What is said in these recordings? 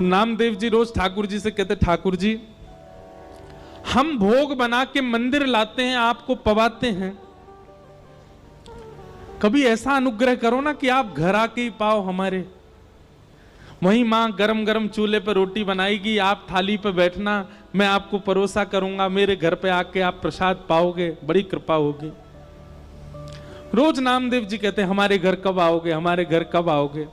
नामदेव जी रोज ठाकुर जी से कहते, ठाकुर जी हम भोग बना के मंदिर लाते हैं, आपको पवाते हैं, कभी ऐसा अनुग्रह करो ना कि आप घर आके ही पाओ हमारे। वहीं मां गरम गरम चूल्हे पर रोटी बनाएगी, आप थाली पर बैठना, मैं आपको परोसा करूंगा, मेरे घर पे आके आप प्रसाद पाओगे, बड़ी कृपा होगी। रोज नामदेव जी कहते हैं, हमारे घर कब आओगे, हमारे घर कब आओगे।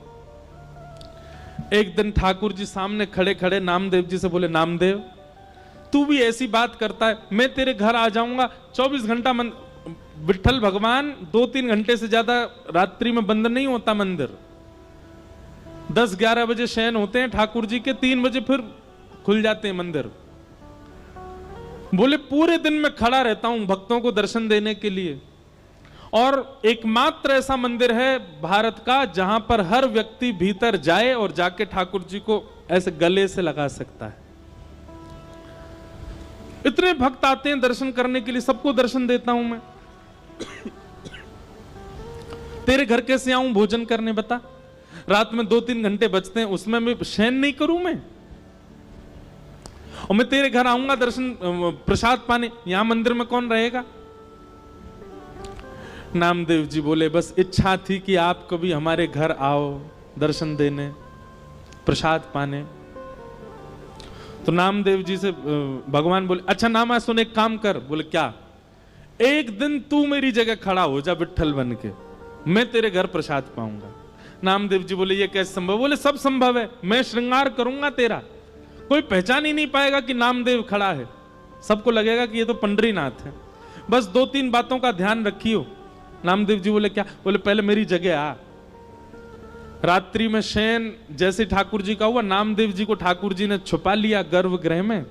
एक दिन ठाकुर जी सामने खड़े खड़े नामदेव जी से बोले, नामदेव तू भी ऐसी बात करता है, मैं तेरे घर आ जाऊंगा, 24 घंटा विठ्ठल भगवान 2-3 घंटे से ज्यादा रात्रि में बंद नहीं होता मंदिर। 10-11 बजे शयन होते हैं ठाकुर जी के, 3 बजे फिर खुल जाते हैं मंदिर। बोले पूरे दिन में खड़ा रहता हूं भक्तों को दर्शन देने के लिए, और एकमात्र ऐसा मंदिर है भारत का जहां पर हर व्यक्ति भीतर जाए और जाके ठाकुर जी को ऐसे गले से लगा सकता है। इतने भक्त आते हैं दर्शन करने के लिए, सबको दर्शन देता हूं मैं। तेरे घर कैसे आऊं भोजन करने, बता। रात में 2-3 घंटे बचते हैं, उसमें मैं शयन नहीं करूं मैं, और मैं तेरे घर आऊंगा दर्शन प्रसाद पाने, यहां मंदिर में कौन रहेगा। नामदेव जी बोले, बस इच्छा थी कि आप कभी हमारे घर आओ दर्शन देने, प्रसाद पाने। तो नामदेव जी से भगवान बोले, अच्छा नामा सुन, एक काम कर। बोले क्या। एक दिन तू मेरी जगह खड़ा हो जा विठ्ठल बन के, मैं तेरे घर प्रसाद पाऊंगा। नामदेव जी बोले, ये कैसे संभव। बोले सब संभव है, मैं श्रृंगार करूंगा तेरा, कोई पहचान ही नहीं पाएगा कि नामदेव खड़ा है, सबको लगेगा कि ये तो पंडरीनाथ है। बस 2-3 बातों का ध्यान रखियो। नामदेव जी बोले क्या। बोले पहले मेरी जगह आ। रात्रि में शयन जैसे ठाकुर जी का हुआ, नामदेव जी को ठाकुर जी ने छुपा लिया गर्भगृह में,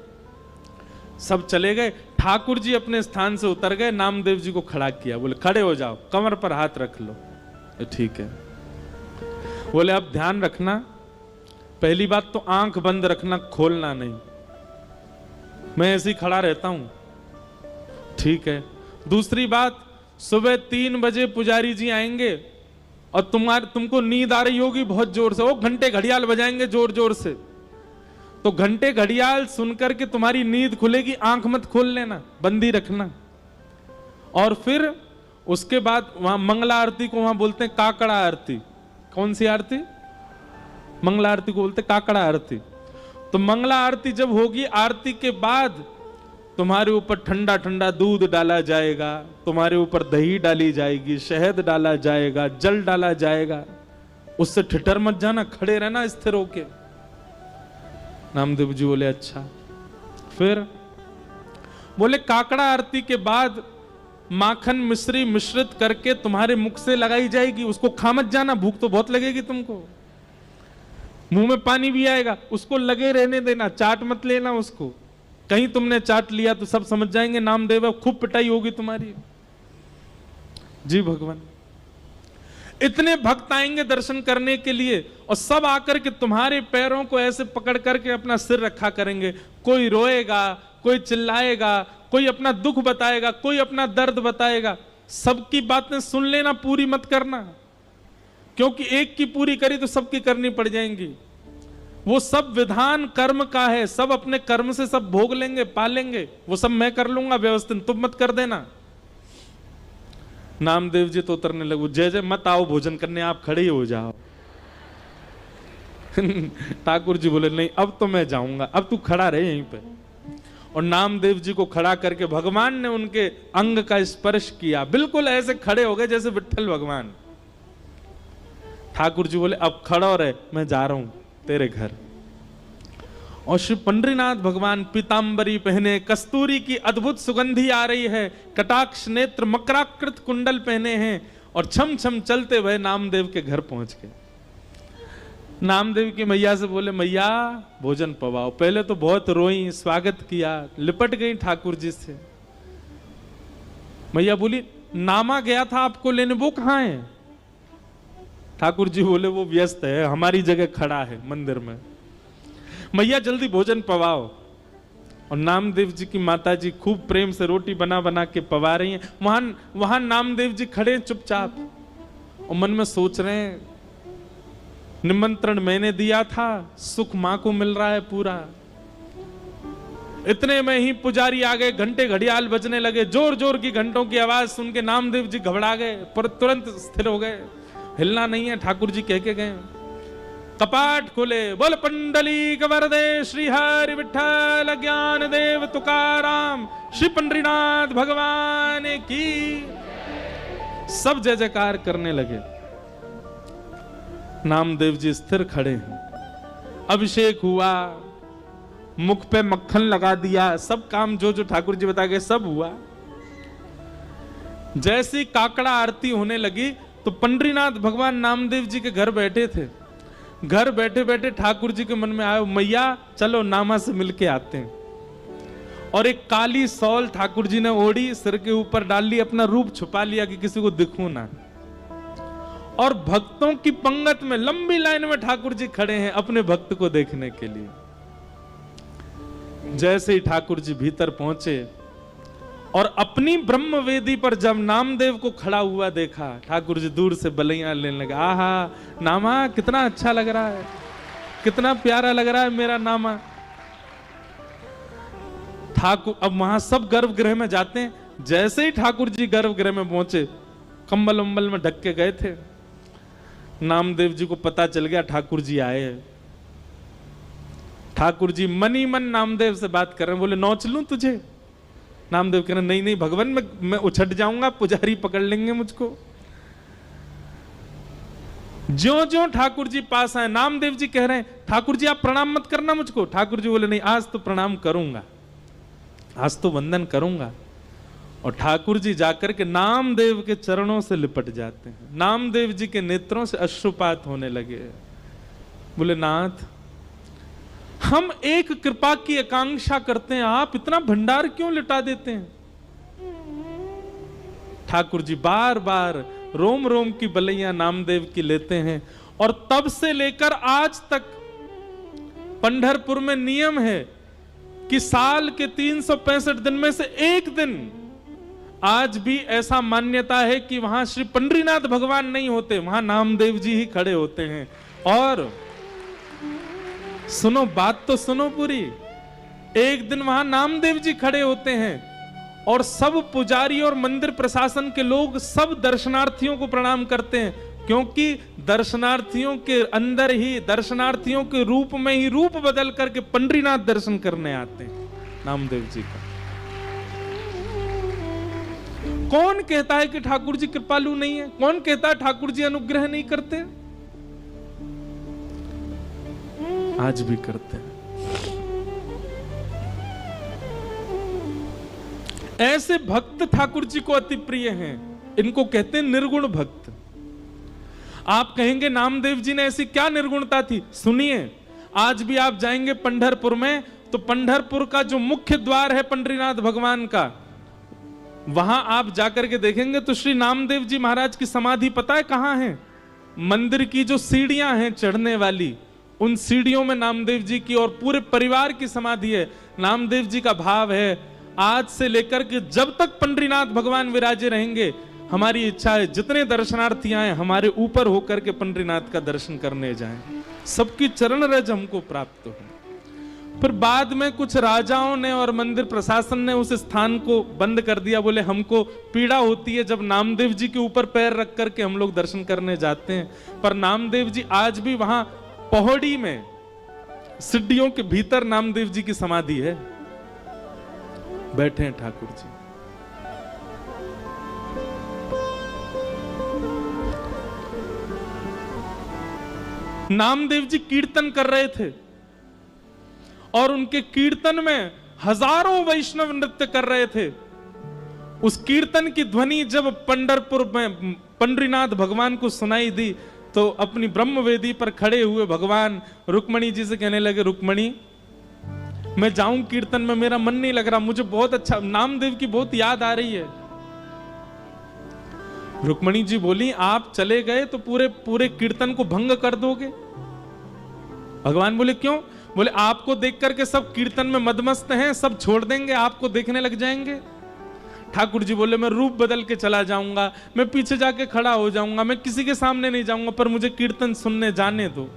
सब चले गए। ठाकुर जी अपने स्थान से उतर गए, नामदेव जी को खड़ा किया। बोले खड़े हो जाओ, कमर पर हाथ रख लो। ठीक है। बोले अब ध्यान रखना, पहली बात तो आंख बंद रखना, खोलना नहीं, मैं ऐसे ही खड़ा रहता हूं। ठीक है। दूसरी बात, सुबह 3 बजे पुजारी जी आएंगे और तुमको नींद आ रही होगी बहुत जोर से, वो घंटे घड़ियाल बजाएंगे जोर जोर से, तो घंटे घड़ियाल सुनकर के तुम्हारी नींद खुलेगी, आंख मत खोल लेना, बंदी रखना। और फिर उसके बाद वहां मंगला आरती को वहां बोलते हैं काकड़ा आरती। कौन सी आरती। मंगला आरती को बोलते काकड़ा आरती। तो मंगला आरती जब होगी, आरती के बाद तुम्हारे ऊपर ठंडा ठंडा दूध डाला जाएगा, तुम्हारे ऊपर दही डाली जाएगी, शहद डाला जाएगा, जल डाला जाएगा। उससे ठिठर मत जाना, खड़े रहना स्थिर होके। नामदेव जी बोले अच्छा। फिर बोले काकड़ा आरती के बाद माखन मिश्री मिश्रित करके तुम्हारे मुख से लगाई जाएगी, उसको खा मत जाना, भूख तो बहुत लगेगी तुमको, मुंह में पानी भी आएगा, उसको लगे रहने देना, चाट मत लेना उसको। कहीं तुमने चाट लिया तो सब समझ जाएंगे नामदेव, खूब पिटाई होगी तुम्हारी। जी भगवान। इतने भक्त आएंगे दर्शन करने के लिए, और सब आकर के तुम्हारे पैरों को ऐसे पकड़ करके अपना सिर रखा करेंगे। कोई रोएगा, कोई चिल्लाएगा, कोई अपना दुख बताएगा, कोई अपना दर्द बताएगा। सबकी बातें सुन लेना, पूरी मत करना, क्योंकि एक की पूरी करी तो सबकी करनी पड़ जाएंगी। वो सब विधान कर्म का है, सब अपने कर्म से सब भोग लेंगे, पालेंगे, वो सब मैं कर लूंगा व्यवस्थित, तुम मत कर देना। नामदेव जी तो उतरने लगे, जय जय मत आओ भोजन करने, आप खड़े ही हो जाओ। ठाकुर जी बोले नहीं, अब तो मैं जाऊंगा, अब तू खड़ा रहे यहीं पे। और नामदेव जी को खड़ा करके भगवान ने उनके अंग का स्पर्श किया, बिल्कुल ऐसे खड़े हो गए जैसे विठ्ठल भगवान। ठाकुर जी बोले अब खड़ा रहे, मैं जा रहा हूं तेरे घर। और श्री पंडरीनाथ भगवान पीतांबरी पहने, कस्तूरी की अद्भुत सुगंधी आ रही है, कटाक्ष नेत्र मकराकृत कुंडल पहने हैं, और छम छम चलते हुए नामदेव के घर पहुंच गए। नामदेव की मैया से बोले मैया भोजन पवाओ। पहले तो बहुत रोई, स्वागत किया, लिपट गई ठाकुर जी से। मैया बोली नामा गया था आपको लेने, वो कहां है। ठाकुर जी बोले वो व्यस्त है, हमारी जगह खड़ा है मंदिर में। मैया जल्दी भोजन पवाओ। और नामदेव जी की माता जी खूब प्रेम से रोटी बना बना के पवा रही हैं। वहां नामदेव जी खड़े चुपचाप और मन में सोच रहे हैं निमंत्रण मैंने दिया था, सुख मां को मिल रहा है पूरा। इतने में ही पुजारी आ गए, घंटे घड़ियाल बजने लगे, जोर जोर की घंटों की आवाज सुन के नामदेव जी घबरा गए, पर तुरंत स्थिर हो गए। हिलना नहीं है, ठाकुर जी कह के गए। कपाट खोले, बोल पंडली वरदे श्री हरि विठ्ठल ज्ञान देव तुकाराम श्री पंडरीनाथ भगवान की। सब जय जयकार करने लगे। नामदेव जी स्थिर खड़े हैं। अभिषेक हुआ, मुख पे मक्खन लगा दिया, सब काम जो जो ठाकुर जी बता गए सब हुआ। जैसी काकड़ा आरती होने लगी तो पंडरीनाथ भगवान नामदेव जी के घर बैठे थे। घर बैठे बैठे ठाकुर जी के मन में आया, मैया चलो नामा से मिलके आते हैं। और एक काली सौल ठाकुर जी ने ओढ़ी, सिर के ऊपर डाल ली, अपना रूप छुपा लिया कि किसी को दिखूं ना। और भक्तों की पंगत में लंबी लाइन में ठाकुर जी खड़े हैं अपने भक्त को देखने के लिए। जैसे ही ठाकुर जी भीतर पहुंचे और अपनी ब्रह्म वेदी पर जब नामदेव को खड़ा हुआ देखा, ठाकुर जी दूर से बलैया लेने लगे। आहा नामा कितना अच्छा लग रहा है, कितना प्यारा लग रहा है मेरा नामा। ठाकुर अब वहां सब गर्भगृह में जाते हैं। जैसे ही ठाकुर जी गर्भगृह में पहुंचे, कंबल उम्बल में ढक के गए थे। नामदेव जी को पता चल गया ठाकुर जी आए। ठाकुर जी मनी मन नामदेव से बात कर रहे हैं, बोले नौच लूं तुझे? नामदेव कह रहे नहीं नहीं भगवान, मैं उछट जाऊंगा, पुजारी पकड़ लेंगे मुझको। ज्यों ज्यों ठाकुर जी पास आए, नामदेव जी कह रहे हैं ठाकुर जी आप प्रणाम मत करना मुझको। ठाकुर जी बोले नहीं, आज तो प्रणाम करूंगा, आज तो वंदन करूंगा। और ठाकुर जी जाकर के नामदेव के चरणों से लिपट जाते हैं। नामदेव जी के नेत्रों से अश्रुपात होने लगे। बोले नाथ, हम एक कृपा की आकांक्षा करते हैं, आप इतना भंडार क्यों लुटा देते हैं? ठाकुर जी बार बार रोम रोम की बलैया नामदेव की लेते हैं। और तब से लेकर आज तक पंढरपुर में नियम है कि साल के 365 दिन में से एक दिन आज भी ऐसा मान्यता है कि वहां श्री पंडरीनाथ भगवान नहीं होते, वहां नामदेव जी ही खड़े होते हैं। और सुनो बात तो सुनो पूरी, एक दिन वहां नामदेव जी खड़े होते हैं और सब पुजारी और मंदिर प्रशासन के लोग सब दर्शनार्थियों को प्रणाम करते हैं, क्योंकि दर्शनार्थियों के अंदर ही, दर्शनार्थियों के रूप में ही रूप बदल करके पंडरीनाथ दर्शन करने आते हैं नामदेव जी का। कौन कहता है कि ठाकुर जी कृपालु नहीं है? कौन कहता है ठाकुर जी अनुग्रह नहीं करते? आज भी करते हैं। ऐसे भक्त ठाकुर जी को अति प्रिय हैं, इनको कहते हैं निर्गुण भक्त। आप कहेंगे नामदेव जी ने ऐसी क्या निर्गुणता थी? सुनिए, आज भी आप जाएंगे पंढरपुर में तो पंढरपुर का जो मुख्य द्वार है पंडरीनाथ भगवान का, वहां आप जाकर के देखेंगे तो श्री नामदेव जी महाराज की समाधि पता है कहां है? मंदिर की जो सीढ़ियां हैं चढ़ने वाली, उन सीढ़ियों में नामदेव जी की और पूरे परिवार की समाधि है। नामदेव जी का भाव है, आज से लेकर के जब तक पंडरीनाथ भगवान विराजे रहेंगे, हमारी इच्छा है जितने दर्शनार्थी आए हमारे ऊपर होकर के पंडरीनाथ का दर्शन करने जाएं, सबकी चरण रज हमको प्राप्त हो। फिर बाद में कुछ राजाओं ने और मंदिर प्रशासन ने उस स्थान को बंद कर दिया। बोले हमको पीड़ा होती है जब नामदेव जी के ऊपर पैर रख करके हम लोग दर्शन करने जाते हैं। पर नामदेव जी आज भी वहां पहाड़ी में सिड्डियों के भीतर नामदेव जी की समाधि है, बैठे हैं ठाकुर जी। नामदेव जी कीर्तन कर रहे थे और उनके कीर्तन में हजारों वैष्णव नृत्य कर रहे थे। उस कीर्तन की ध्वनि जब पंढरपुर में पंडरीनाथ भगवान को सुनाई दी तो अपनी ब्रह्मवेदी पर खड़े हुए भगवान रुक्मणी जी से कहने लगे, रुक्मणी मैं जाऊं कीर्तन में, मेरा मन नहीं लग रहा, मुझे बहुत अच्छा नामदेव की बहुत याद आ रही है। रुक्मणी जी बोली आप चले गए तो पूरे पूरे कीर्तन को भंग कर दोगे। भगवान बोले क्यों? बोले आपको देख करके सब कीर्तन में मदमस्त हैं, सब छोड़ देंगे, आपको देखने लग जाएंगे। ठाकुर जी बोले मैं रूप बदल के चला जाऊंगा, मैं पीछे जाके खड़ा हो जाऊंगा, मैं किसी के सामने नहीं जाऊंगा, पर मुझे कीर्तन सुनने जाने दो।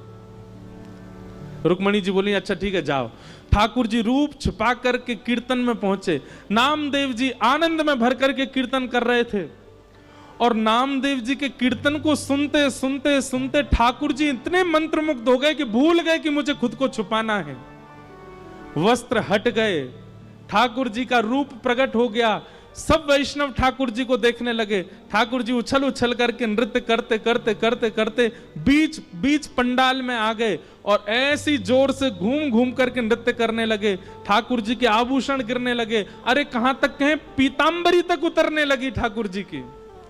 रुक्मणी जी बोली अच्छा ठीक है जाओ। ठाकुर जी रूप छिपा करके कीर्तन में पहुंचे। नामदेव जी आनंद में भर करके कीर्तन कर रहे थे और नामदेव जी के कीर्तन को सुनते सुनते सुनते ठाकुर जी इतने मंत्रमुग्ध हो गए कि भूल गए कि मुझे खुद को छुपाना है। वस्त्र हट गए, ठाकुर जी का रूप प्रकट हो गया। सब वैष्णव ठाकुर जी को देखने लगे। ठाकुर जी उछल उछल करके नृत्य करते करते करते करते बीच बीच पंडाल में आ गए और ऐसी जोर से घूम घूम करके नृत्य करने लगे। ठाकुर जी के आभूषण गिरने लगे। अरे कहां तक कहें पीतांबरी तक उतरने लगी ठाकुर जी की,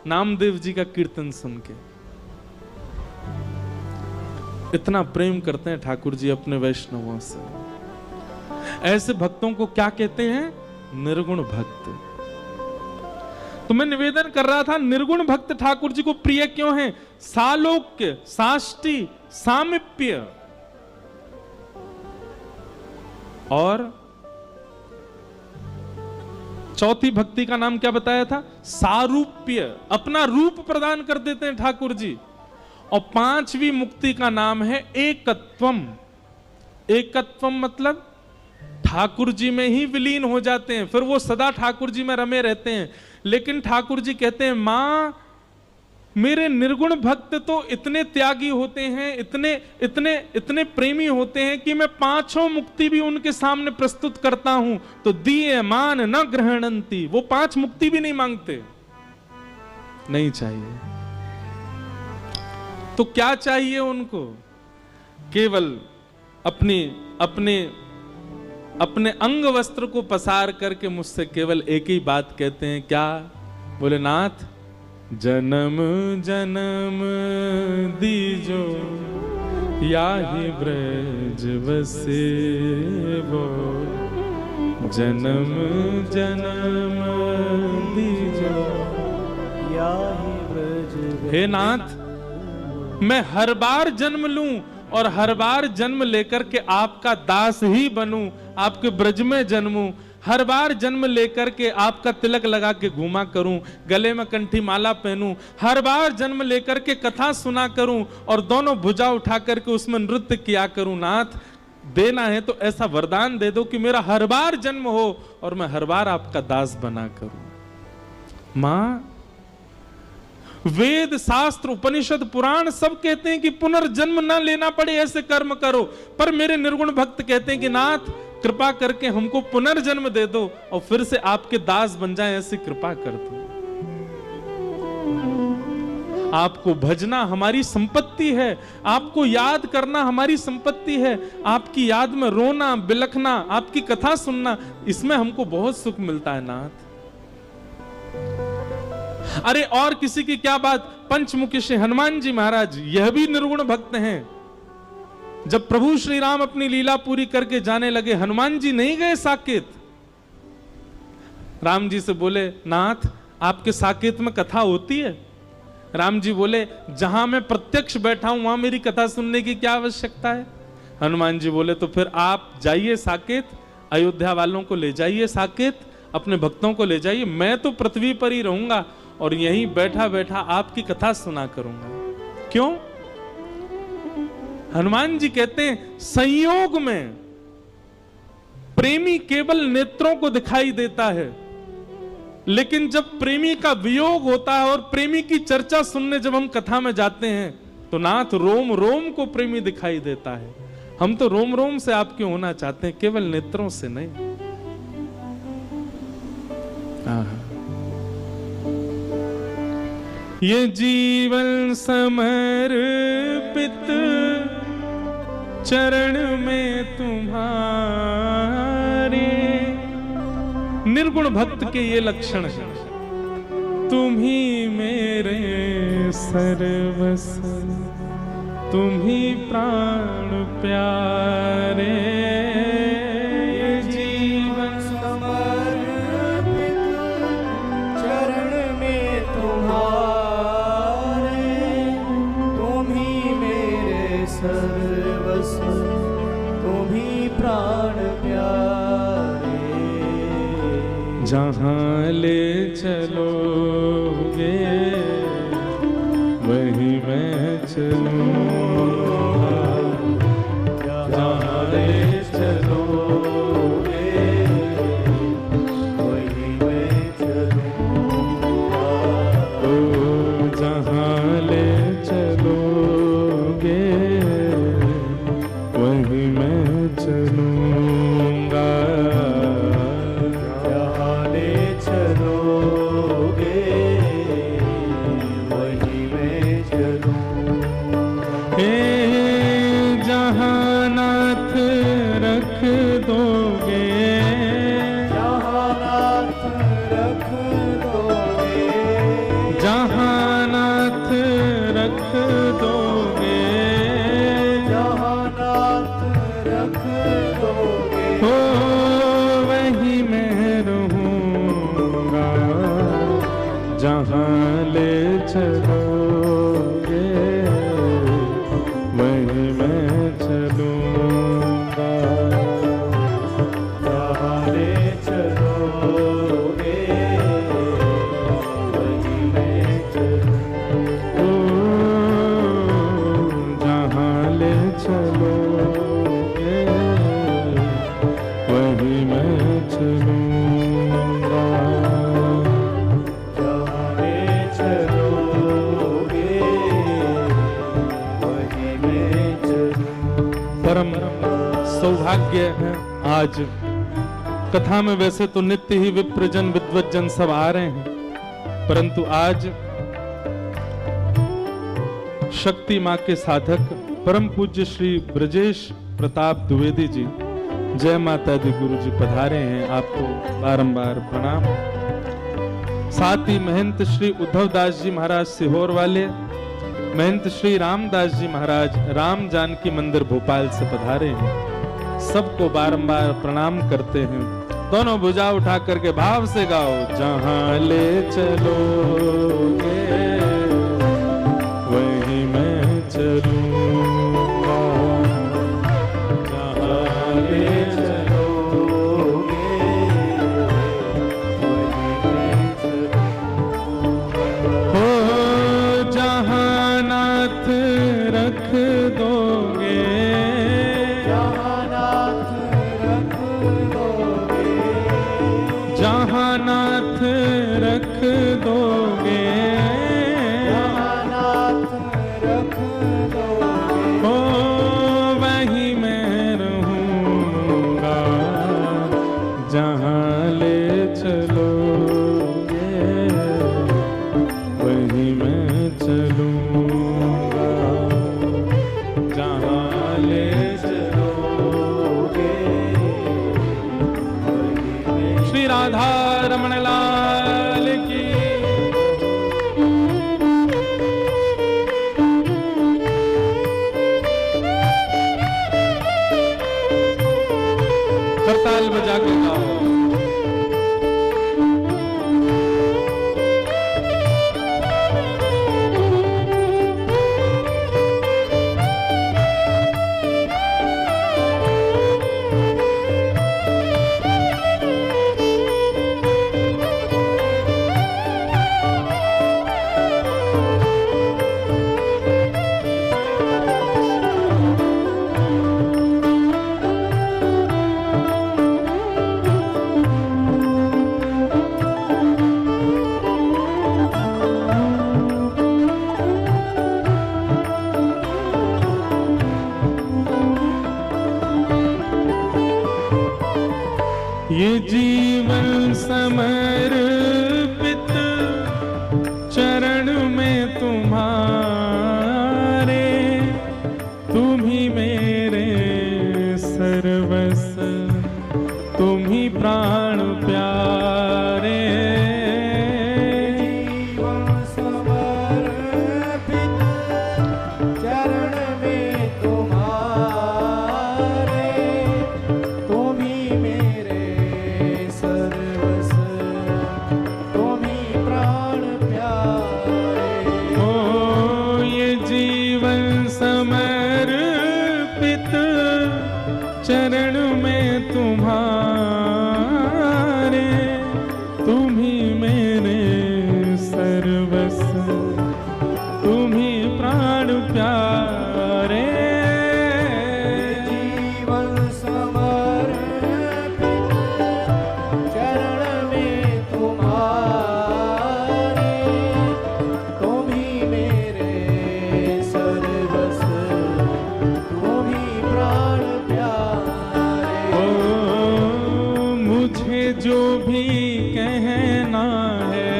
नामदेव जी का कीर्तन सुन के। इतना प्रेम करते हैं ठाकुर जी अपने वैष्णवों से। ऐसे भक्तों को क्या कहते हैं? निर्गुण भक्त। तो मैं निवेदन कर रहा था, निर्गुण भक्त ठाकुर जी को प्रिय क्यों है? सालोक्य, साष्टी, सामिप्य और चौथी भक्ति का नाम क्या बताया था? सारूप्य, अपना रूप प्रदान कर देते हैं ठाकुर जी। और पांचवी मुक्ति का नाम है एकत्वम। एकत्वम मतलब ठाकुर जी में ही विलीन हो जाते हैं, फिर वो सदा ठाकुर जी में रमे रहते हैं। लेकिन ठाकुर जी कहते हैं मां मेरे निर्गुण भक्त तो इतने त्यागी होते हैं, इतने इतने इतने प्रेमी होते हैं कि मैं पांचों मुक्ति भी उनके सामने प्रस्तुत करता हूं तो दिए मान न ग्रहणंती, वो पांच मुक्ति भी नहीं मांगते। नहीं चाहिए तो क्या चाहिए उनको? केवल अपने अपने अपने अंग वस्त्र को पसार करके मुझसे केवल एक ही बात कहते हैं, क्या? बोले नाथ जन्म जन्म दीजो याहि ब्रज बसे वो, जन्म जन्म दीजो याहि ब्रज। हे नाथ मैं हर बार जन्म लूं और हर बार जन्म लेकर के आपका दास ही बनूं, आपके ब्रज में जन्मूं, हर बार जन्म लेकर के आपका तिलक लगा के घूमा करूं, गले में कंठी माला पहनूं, हर बार जन्म लेकर के कथा सुना करूं और दोनों भुजा उठा करके उसमें नृत्य किया करूं। नाथ देना है तो ऐसा वरदान दे दो कि मेरा हर बार जन्म हो और मैं हर बार आपका दास बना करूं। मां वेद शास्त्र उपनिषद पुराण सब कहते हैं कि पुनर्जन्म न लेना पड़े ऐसे कर्म करो, पर मेरे निर्गुण भक्त कहते हैं कि नाथ कृपा करके हमको पुनर्जन्म दे दो और फिर से आपके दास बन जाए, ऐसी कृपा कर दो। आपको भजना हमारी संपत्ति है, आपको याद करना हमारी संपत्ति है, आपकी याद में रोना बिलखना, आपकी कथा सुनना, इसमें हमको बहुत सुख मिलता है नाथ। अरे और किसी की क्या बात, पंचमुखी श्री हनुमान जी महाराज यह भी निर्गुण भक्त हैं। जब प्रभु श्री राम अपनी लीला पूरी करके जाने लगे, हनुमान जी नहीं गए साकेत। राम जी से बोले नाथ आपके साकेत में कथा होती है? राम जी बोले जहां मैं प्रत्यक्ष बैठा हूं वहां मेरी कथा सुनने की क्या आवश्यकता है? हनुमान जी बोले तो फिर आप जाइए साकेत, अयोध्या वालों को ले जाइए साकेत, अपने भक्तों को ले जाइए, मैं तो पृथ्वी पर ही रहूंगा और यहीं बैठा बैठा आपकी कथा सुना करूंगा। क्यों? हनुमान जी कहते हैं संयोग में प्रेमी केवल नेत्रों को दिखाई देता है, लेकिन जब प्रेमी का वियोग होता है और प्रेमी की चर्चा सुनने जब हम कथा में जाते हैं तो नाथ रोम रोम को प्रेमी दिखाई देता है। हम तो रोम रोम से आपके होना चाहते हैं, केवल नेत्रों से नहीं। ये जीवन समर्पित चरण में तुम्हारे, निर्गुण भक्त के ये लक्षण है। तुम ही मेरे सर्वस्व, तुम ही प्राण प्यारे, जीवन समर्पित चरण में तुम्हारे, तुम ही मेरे सर्वस्व, तुम ही प्राण प्यारे। जहाँ ले चलोगे वहीं मैं चलूँगा, जहाँ ले चलोगे वहीं मैं चलूँगा। ओ जहाँ ले चलोगे वहीं मैं चलूँगा, जहाँ ले चलोगे वहीं मैं चलूँगा। हे जहाँ नाथ रख दोगे, जहाँ नाथ रख दोगे, जहाँ नाथ रख दोगे, जहाँ नाथ रख दोगे हो वहीं मैं रहूँगा, जहाँ ले चलोगे वहीं मैं चलूँगा, जहाँ ले चलोगे वहीं मैं चलूँगा। ओ जहाँ ले चलोगे वहीं मैं चलूँगा, जहाँ ले चलोगे वहीं मैं चलूँगा। परम सौभाग्य है आज कथा में। वैसे तो नित्य ही विप्रजन विद्वज्जन सब आ रहे हैं, परंतु आज शक्ति माँ के साधक परम पूज्य श्री ब्रजेश प्रताप द्विवेदी जी, जय माता दी गुरु जी पधारे हैं, आपको बारंबार प्रणाम। साथ ही महंत श्री उद्धव दास जी महाराज सीहोर वाले, महंत श्री रामदास जी महाराज राम जानकी मंदिर भोपाल से पधारे हैं, सबको बारंबार प्रणाम करते हैं। दोनों भुजा उठा करके भाव से गाओ, जहां ले चलोगे वहीं मैं चलूंगा, जहां ले चलोगे वहीं मैं चलूँगा। हो जहां नाथ रख दोगे, जहाँ नाथ रख दोगे, जहां नाथ रख दोगे, जहाँ नाथ रख दोगे हो वहीं मैं रहूंगा, जहां ले चलोगे वहीं मैं चलूंगा, जहां ले चलोगे वहीं मैं श्री राधा रमण लाल की। करताल बजा के गाओ, ये जीवन समर्पित चरण में तुम्हारे, तुम ही मेरे सर्वस्व, तुम ही प्राण प्यारे। जीवन समर्पित चरण में तुम्हारे, तुम ही मेरे सर्वस्व, तुम ही प्राण प्यारे। ओ ये जीवन समर्पित चरण में तुम्हारे, भी कहना है,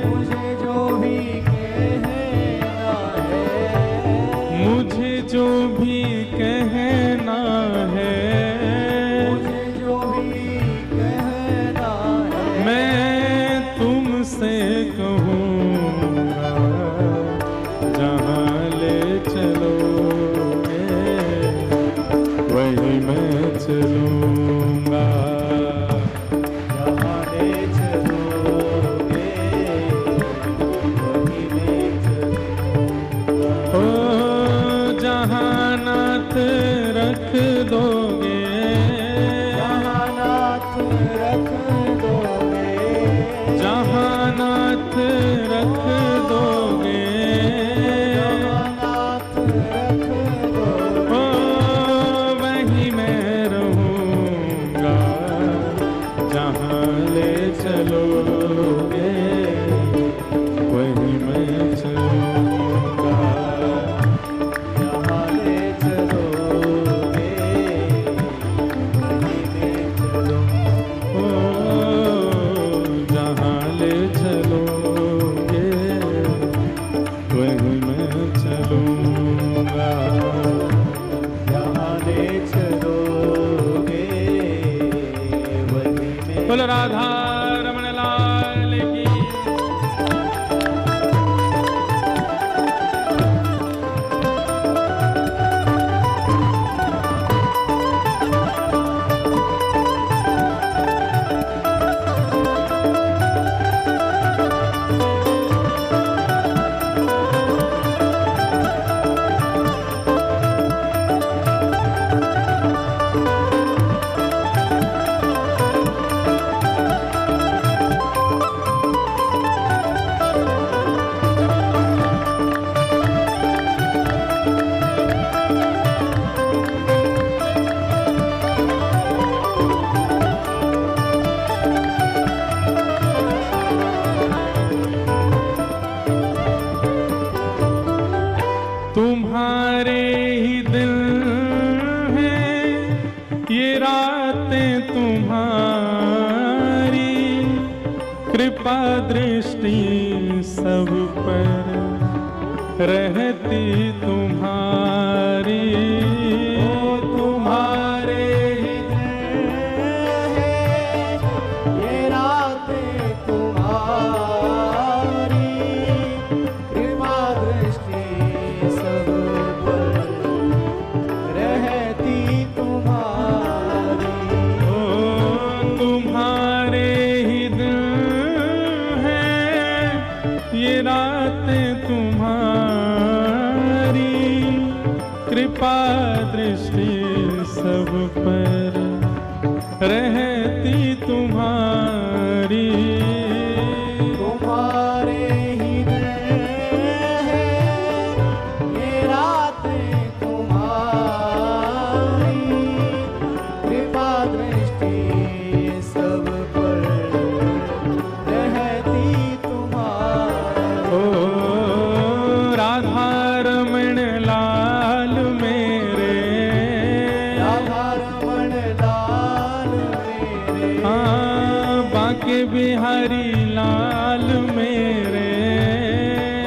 मुझे जो भी कहना है, मुझे जो भी कहना है, मुझे जो भी कहना है, मैं तुमसे कहूँगा जहाँ ले चलोगे वही मैं चलूँगा। जहाँ ले चलोगे वहीं मैं चलूँगा। ओ जहाँ नाथ रख दोगे, जहाँ नाथ रख दोगे, जहाँ नाथ रख दोगे, जहाँ नाथ रख दोगे, ओ वहीं मैं रहूँगा जहाँ ले चलोगे वहीं मैं चलूँगा। जहाँ ले चलोगे वहीं मैं चलूँगा। ओ जहाँ ले चलोगे वहीं मैं चलूँगा। जहाँ ले चलोगे वहीं मैं। बोलो राधा रमण लाल की। तुम्हारे ही दिल हैं ये रातें तुम्हारी, कृपा दृष्टि सब पर रहती तुम्हारी। ओ तुम्हारे ही दिल है ये रातें तुम्हारी, कृपा दृष्टि सब पर रहती तुम्हारी। ओ तुम्हारे ही दिल हैं ये रातें तुम्हारी, कृपा दृष्टि सब पर रहती तुम्हारी। तुम्हारे ही दिल है ये रातें तुम्हारी, कृपा दृष्टि सब पर रहती तुम्हारी। ओ राधा रमण लाल मेरे, राधा रमण लाल मेरे, हाँ बांके बिहारी लाल मेरे,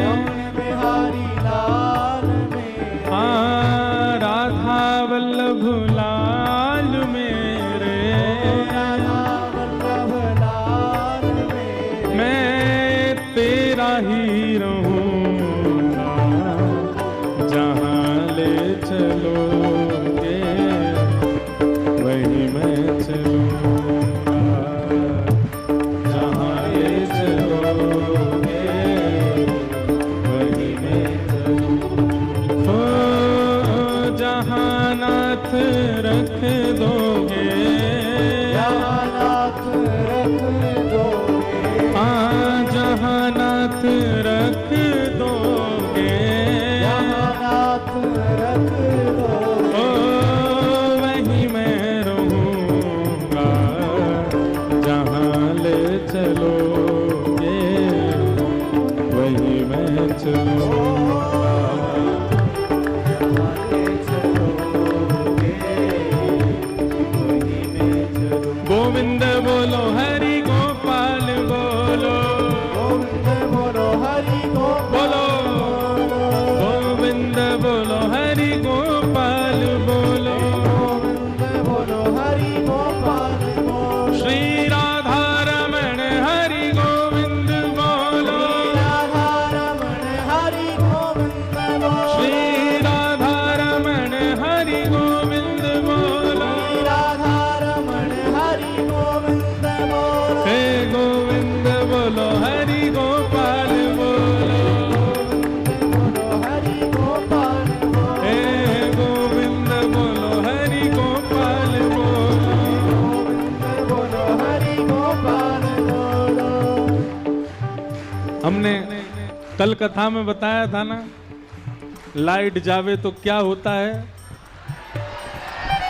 रमण बिहारी लाल मेरे, हाँ राधा वल्लभ लाल मेरे, राधा वल्लभ लाल मेरे। मैं तेरा ही रहूँगा जहाँ ले चलोगे वहीं मैं चलूँगा। जहाँ ले चलोगे वहीं मैं चलूँगा। ओ जहाँ नाथ रख दोगे, जहाँ नाथ रख दोगे, हाँ जहाँ नाथ रख दोगे, जहाँ नाथ रख दोगे, ओ वहीं मैं रहूँगा जहाँ ले चलोगे वहीं मैं चलूँगा। जहाँ ले चलोगे कल कथा में बताया था ना, लाइट जावे तो क्या होता है।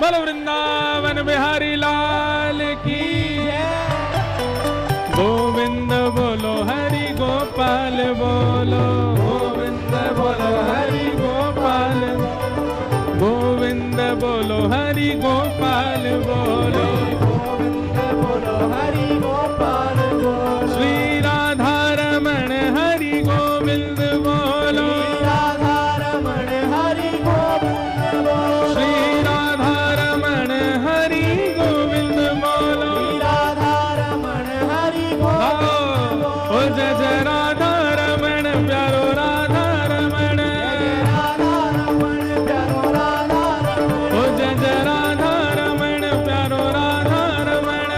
बोलो वृंदावन बिहारी लाल की गोविंद बोलो हरि गोपाल बोलो, गोविंद बोलो हरि गोपाल, गोविंद बोलो हरि गोपाल बोलो, गोविंद बोलो हरि गोपाल बोलो, श्री राधा रमण हरि गोविंद बोलो, राधा रमण हरि गोविंद बोलो, श्री राधा रमण हरि गोविंद बोलो, राधा रमण हरि गोविंद ओ जय जय राधा रमण प्यारो राधा रमण, राधा रमण प्यारो राधा रमण, ओ जय जय राधा रमण प्यारो राधा रमण,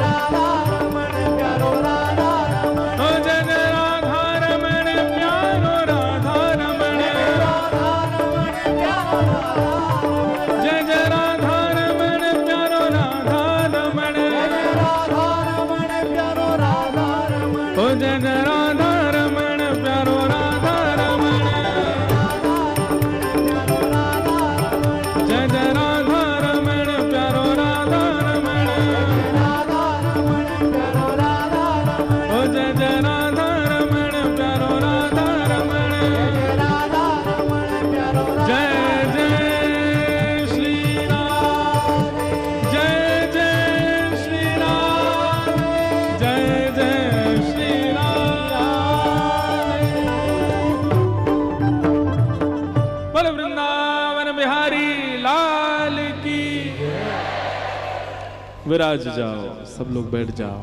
राधा रमण प्यारो राधा रमण, ओ जय जय राधा रमण प्यारो राधा रमण, राधा रमण प्यारो राधा रमण, जय जय राधा रमण प्यारो राधा रमण, राधा रमण प्यारो राधा रमण, ओ जय जय राधा रमण प्यारो राधा रमण, जय जय राधा रमण प्यारो राधा रमण, राधा रमण प्यारो राधा रमण, ओ जय जय राधा रमण प्यारो राधा रमण, राधा रमण प्यारो जय जय श्री राम, जय जय श्री राम, जय जय श्री राम। बोलो वृंदावन बिहारी लाल की। विराज जाओ, सब लोग बैठ जाओ।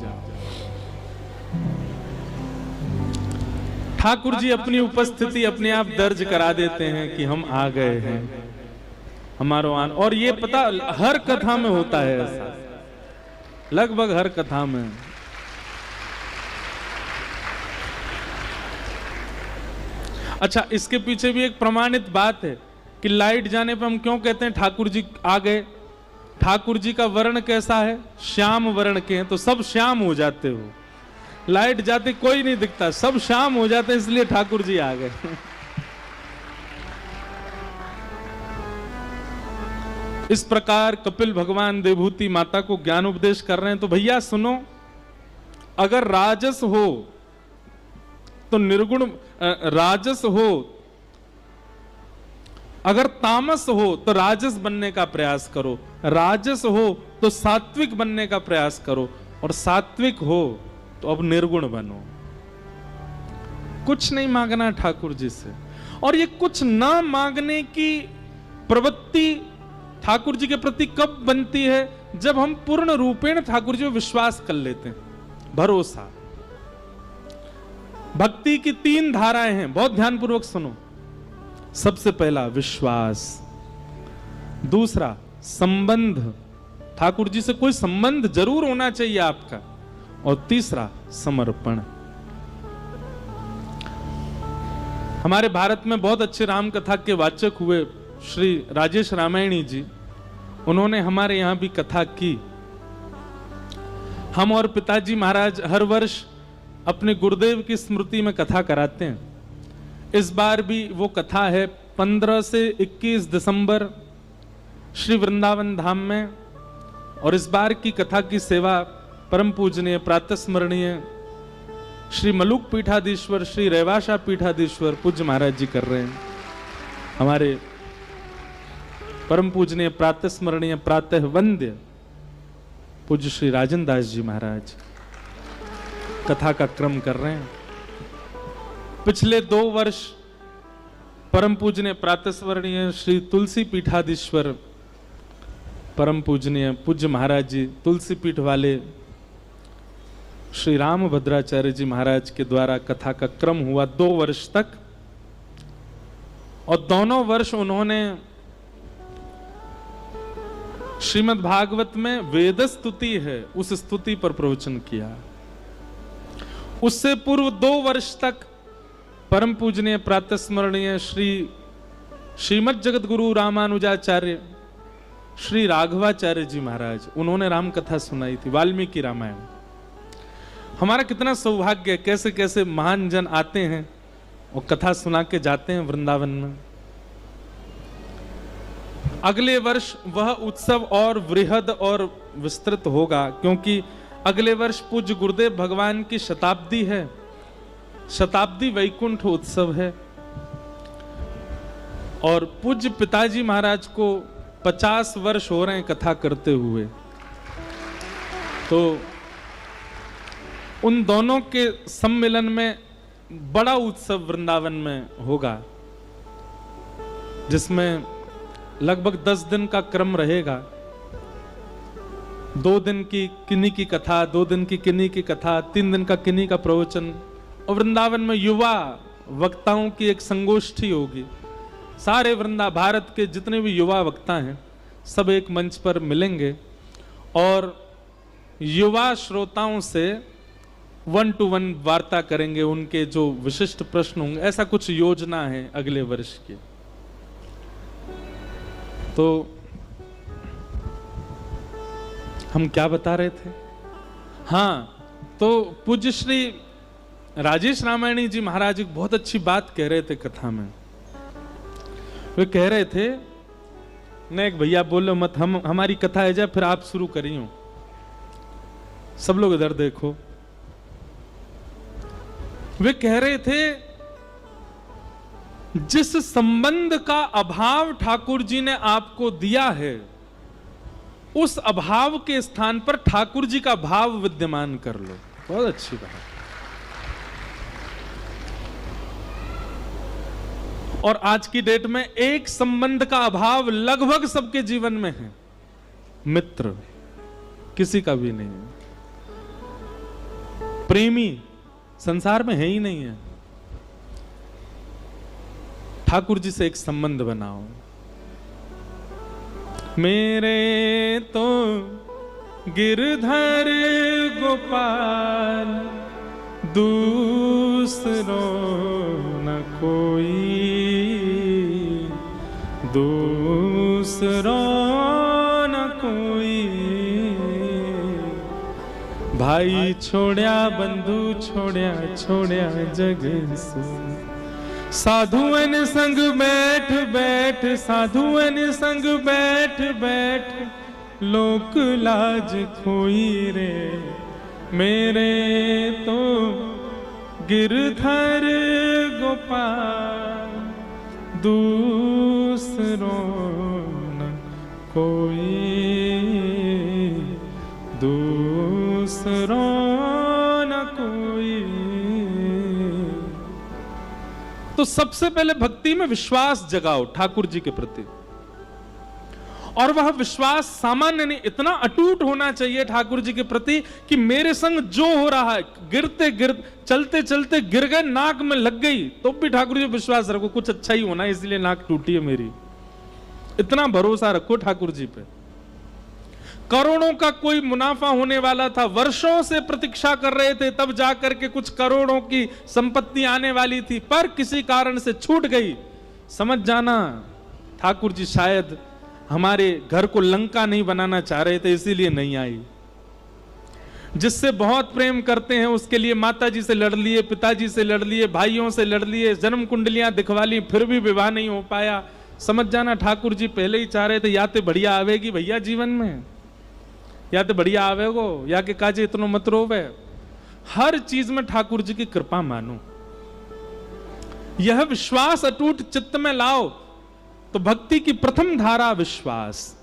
ठाकुर जी अपनी उपस्थिति अपने आप दर्ज करा देते हैं कि हम आ गए हैं, हमारो आन। और ये पता हर कथा में होता है ऐसा, लगभग हर कथा में। अच्छा, इसके पीछे भी एक प्रमाणित बात है कि लाइट जाने पर हम क्यों कहते हैं ठाकुर जी आ गए। ठाकुर जी का वर्ण कैसा है? श्याम वर्ण के हैं, तो सब श्याम हो जाते हो। लाइट जाते कोई नहीं दिखता, सब शाम हो जाते, इसलिए ठाकुर जी आ गए। इस प्रकार कपिल भगवान देवहूति माता को ज्ञान उपदेश कर रहे हैं। तो भैया सुनो, अगर राजस हो तो निर्गुण राजस हो, अगर तामस हो तो राजस बनने का प्रयास करो, राजस हो तो सात्विक बनने का प्रयास करो, और सात्विक हो तो अब निर्गुण बनो। कुछ नहीं मांगना ठाकुर जी से। और ये कुछ ना मांगने की प्रवृत्ति ठाकुर जी के प्रति कब बनती है? जब हम पूर्ण रूपेण ठाकुर जी में विश्वास कर लेते हैं, भरोसा। भक्ति की 3 धाराएं हैं, बहुत ध्यानपूर्वक सुनो। सबसे पहला विश्वास, दूसरा संबंध, ठाकुर जी से कोई संबंध जरूर होना चाहिए आपका, और तीसरा समर्पण। हमारे भारत में बहुत अच्छे राम कथा के वाचक हुए श्री राजेश रामायणी जी, उन्होंने हमारे यहां भी कथा की। हम और पिताजी महाराज हर वर्ष अपने गुरुदेव की स्मृति में कथा कराते हैं। इस बार भी वो कथा है 15 से 21 दिसंबर श्री वृंदावन धाम में। और इस बार की कथा की सेवा परम पूजनीय प्रातस्मरणीय श्री मलुक पीठाधीश्वर श्री रेवाशा पीठाधीश्वर पूज्य महाराज जी कर रहे हैं। हमारे परम पूजनीय प्रातस्मरणीय प्रातः वंद्य पूज्य श्री राजन दास जी महाराज कथा का क्रम कर रहे हैं। पिछले 2 वर्ष परम पूजनीय प्रातस्मरणीय श्री तुलसी पीठाधीश्वर परम पूजनीय पूज्य महाराज जी तुलसी पीठ वाले श्री राम भद्राचार्य जी महाराज के द्वारा कथा का क्रम हुआ 2 वर्ष तक। और दोनों वर्ष उन्होंने श्रीमद् भागवत में वेद स्तुति है, उस स्तुति पर प्रवचन किया। उससे पूर्व 2 वर्ष तक परम पूजनीय प्रातस्मरणीय श्रीमद् जगत गुरु रामानुजाचार्य श्री राघवाचार्य जी महाराज, उन्होंने राम कथा सुनाई थी, वाल्मीकि रामायण। हमारा कितना सौभाग्य है, कैसे कैसे महान जन आते हैं और कथा सुना के जाते हैं वृंदावन में। अगले वर्ष वह उत्सव और वृहद और विस्तृत होगा, क्योंकि अगले वर्ष पूज्य गुरुदेव भगवान की शताब्दी है, शताब्दी वैकुंठ उत्सव है। और पूज्य पिताजी महाराज को 50 वर्ष हो रहे हैं कथा करते हुए, तो उन दोनों के सम्मेलन में बड़ा उत्सव वृंदावन में होगा, जिसमें लगभग 10 दिन का क्रम रहेगा। 2 दिन की किन्हीं की कथा, 2 दिन की किन्हीं की कथा, 3 दिन का किन्हीं का प्रवचन, और वृंदावन में युवा वक्ताओं की एक संगोष्ठी होगी। सारे भारत के जितने भी युवा वक्ता हैं सब एक मंच पर मिलेंगे और युवा श्रोताओं से 1-to-1 वार्ता करेंगे, उनके जो विशिष्ट प्रश्न होंगे। ऐसा कुछ योजना है अगले वर्ष की। तो हम क्या बता रहे थे? हाँ, तो पूज्य श्री राजेश रामायणी जी महाराज एक बहुत अच्छी बात कह रहे थे कथा में। वे कह रहे थे, न एक भैया बोलो मत, हमारी कथा है जाए फिर आप शुरू करियो। सब लोग इधर देखो। वे कह रहे थे, जिस संबंध का अभाव ठाकुर जी ने आपको दिया है, उस अभाव के स्थान पर ठाकुर जी का भाव विद्यमान कर लो। बहुत अच्छी बात। और आज की डेट में एक संबंध का अभाव लगभग सबके जीवन में है, मित्र। किसी का भी नहीं है। प्रेमी संसार में है ही नहीं है। ठाकुर जी से एक संबंध बनाओ। मेरे तो गिरधर गोपाल, दूसरों न कोई, दूसरों न कोई। भाई छोड़या बंधु छोड़या, छोड़या जग सो। साधुअन संग बैठ बैठ, साधुअन संग बैठ बैठ, लोक लाज खोई रे। मेरे तो गिरधर गोपाल, दूसरों न कोई, दूसरों न कोई। तो सबसे पहले भक्ति में विश्वास जगाओ ठाकुर जी के प्रति, और वह विश्वास सामान्य नहीं, इतना अटूट होना चाहिए ठाकुर जी के प्रति कि मेरे संग जो हो रहा है, गिरते गिरते चलते चलते गिर गए, नाक में लग गई, तो भी ठाकुर जी विश्वास रखो कुछ अच्छा ही होना है, इसलिए नाक टूटी है मेरी। इतना भरोसा रखो ठाकुर जी पे। करोड़ों का कोई मुनाफा होने वाला था, वर्षों से प्रतीक्षा कर रहे थे, तब जाकर के कुछ करोड़ों की संपत्ति आने वाली थी, पर किसी कारण से छूट गई। समझ जाना ठाकुर जी शायद हमारे घर को लंका नहीं बनाना चाह रहे थे, इसीलिए नहीं आई। जिससे बहुत प्रेम करते हैं उसके लिए माता जी से लड़ लिए, पिताजी से लड़ लिए, भाइयों से लड़ लिए, जन्म कुंडलियां दिखवा ली, फिर भी विवाह नहीं हो पाया। समझ जाना ठाकुर जी पहले ही चाह रहे थे, या तो बढ़िया आवेगी भैया जीवन में, या तो बढ़िया आवेगो, या के काजे इतनो मत रोवे। हर चीज में ठाकुर जी की कृपा मानो। यह विश्वास अटूट चित्त में लाओ। तो भक्ति की प्रथम धारा विश्वास।